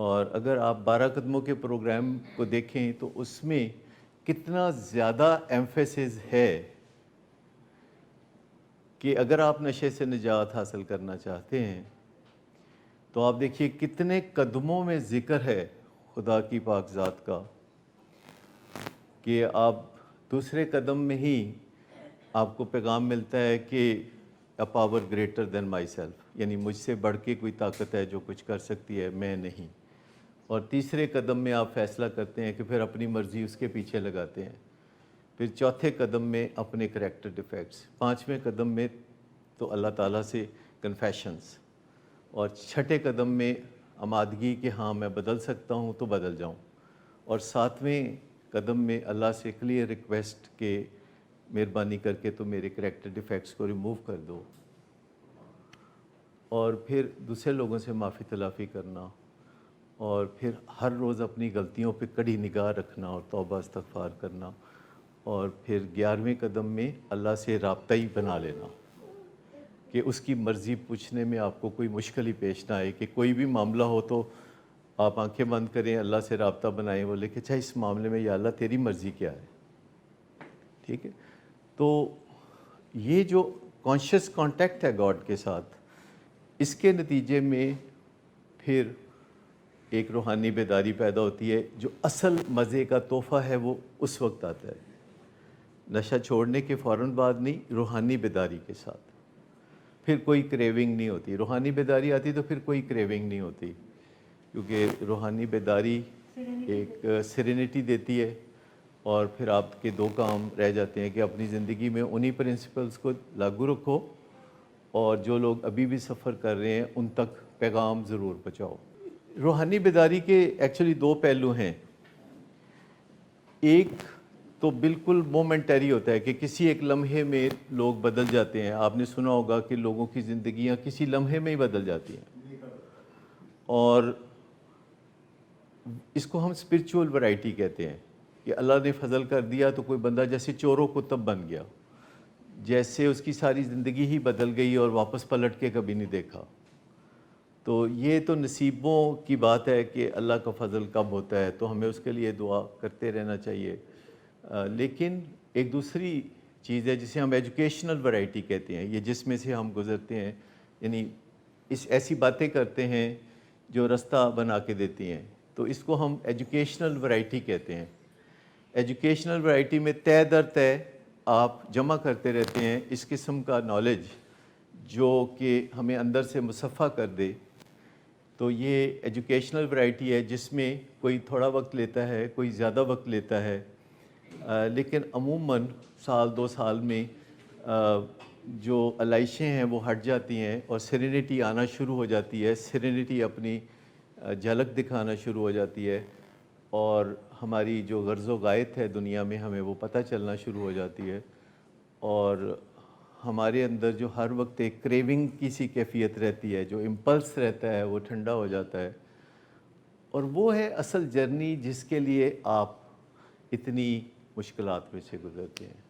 اور اگر آپ 12 قدموں کے پروگرام کو دیکھیں تو اس میں کتنا زیادہ ایمفیسس ہے کہ اگر آپ نشے سے نجات حاصل کرنا چاہتے ہیں تو آپ دیکھیے کتنے قدموں میں ذکر ہے خدا کی پاک ذات کا، کہ آپ دوسرے قدم میں ہی آپ کو پیغام ملتا ہے کہ a power greater than my self, یعنی مجھ سے بڑھ کے کوئی طاقت ہے جو کچھ کر سکتی ہے، میں نہیں۔ اور تیسرے قدم میں آپ فیصلہ کرتے ہیں کہ پھر اپنی مرضی اس کے پیچھے لگاتے ہیں۔ پھر چوتھے قدم میں اپنے کریکٹر ڈیفیکٹس، پانچویں قدم میں تو اللہ تعالیٰ سے کنفیشنز، اور چھٹے قدم میں آمادگی کہ ہاں میں بدل سکتا ہوں تو بدل جاؤں، اور ساتویں قدم میں اللہ سے کلیئر ریکویسٹ کہ مہربانی کر کے تو میرے کریکٹر ڈیفیکٹس کو ریموو کر دو، اور پھر دوسرے لوگوں سے معافی تلافی کرنا، اور پھر ہر روز اپنی غلطیوں پہ کڑی نگاہ رکھنا اور توبہ استغفار کرنا، اور پھر 11ویں قدم میں اللہ سے رابطہ ہی بنا لینا کہ اس کی مرضی پوچھنے میں آپ کو کوئی مشکل ہی پیش نہ آئے، کہ کوئی بھی معاملہ ہو تو آپ آنکھیں بند کریں، اللہ سے رابطہ بنائیں، بولے کہ اچھا اس معاملے میں یا اللہ تیری مرضی کیا ہے، ٹھیک ہے۔ تو یہ جو کانشیس کانٹیکٹ ہے گاڈ کے ساتھ، اس کے نتیجے میں پھر ایک روحانی بیداری پیدا ہوتی ہے، جو اصل مزے کا تحفہ ہے وہ اس وقت آتا ہے، نشہ چھوڑنے کے فوراً بعد نہیں، روحانی بیداری کے ساتھ۔ پھر کوئی کریونگ نہیں ہوتی، روحانی بیداری آتی تو پھر کوئی کریونگ نہیں ہوتی، کیونکہ روحانی بیداری ایک سیرینٹی دیتی ہے، اور پھر آپ کے دو کام رہ جاتے ہیں کہ اپنی زندگی میں انہی پرنسپلز کو لاگو رکھو، اور جو لوگ ابھی بھی سفر کر رہے ہیں ان تک پیغام ضرور پہنچاؤ۔ روحانی بیداری کے ایکچولی دو پہلو ہیں، ایک تو بالکل مومنٹری ہوتا ہے کہ کسی ایک لمحے میں لوگ بدل جاتے ہیں، آپ نے سنا ہوگا کہ لوگوں کی زندگیاں کسی لمحے میں ہی بدل جاتی ہیں، اور اس کو ہم اسپرچول ورائٹی کہتے ہیں کہ اللہ نے فضل کر دیا تو کوئی بندہ جیسے چور و کتب بن گیا، جیسے اس کی ساری زندگی ہی بدل گئی اور واپس پلٹ کے کبھی نہیں دیکھا۔ تو یہ تو نصیبوں کی بات ہے کہ اللہ کا فضل کب ہوتا ہے، تو ہمیں اس کے لیے دعا کرتے رہنا چاہیے۔ لیکن ایک دوسری چیز ہے جسے ہم ایجوکیشنل ورائٹی کہتے ہیں، یہ جس میں سے ہم گزرتے ہیں، یعنی ایسی باتیں کرتے ہیں جو رستہ بنا کے دیتی ہیں، تو اس کو ہم ایجوکیشنل ورائٹی کہتے ہیں۔ ایجوکیشنل ورائٹی میں طے در طے آپ جمع کرتے رہتے ہیں اس قسم کا نالج جو کہ ہمیں اندر سے مصفح کر دے، تو یہ ایجوکیشنل ورائٹی ہے جس میں کوئی تھوڑا وقت لیتا ہے، کوئی زیادہ وقت لیتا ہے، لیکن عموماً سال دو سال میں جو علائشیں ہیں وہ ہٹ جاتی ہیں اور سیرینٹی آنا شروع ہو جاتی ہے، سیرینٹی اپنی جھلک دکھانا شروع ہو جاتی ہے، اور ہماری جو غرض و غایت ہے دنیا میں ہمیں وہ پتہ چلنا شروع ہو جاتی ہے، اور ہمارے اندر جو ہر وقت ایک کریونگ کی سی کیفیت رہتی ہے، جو امپلس رہتا ہے وہ ٹھنڈا ہو جاتا ہے، اور وہ ہے اصل جرنی جس کے لیے آپ اتنی مشکلات میں سے گزرتے ہیں۔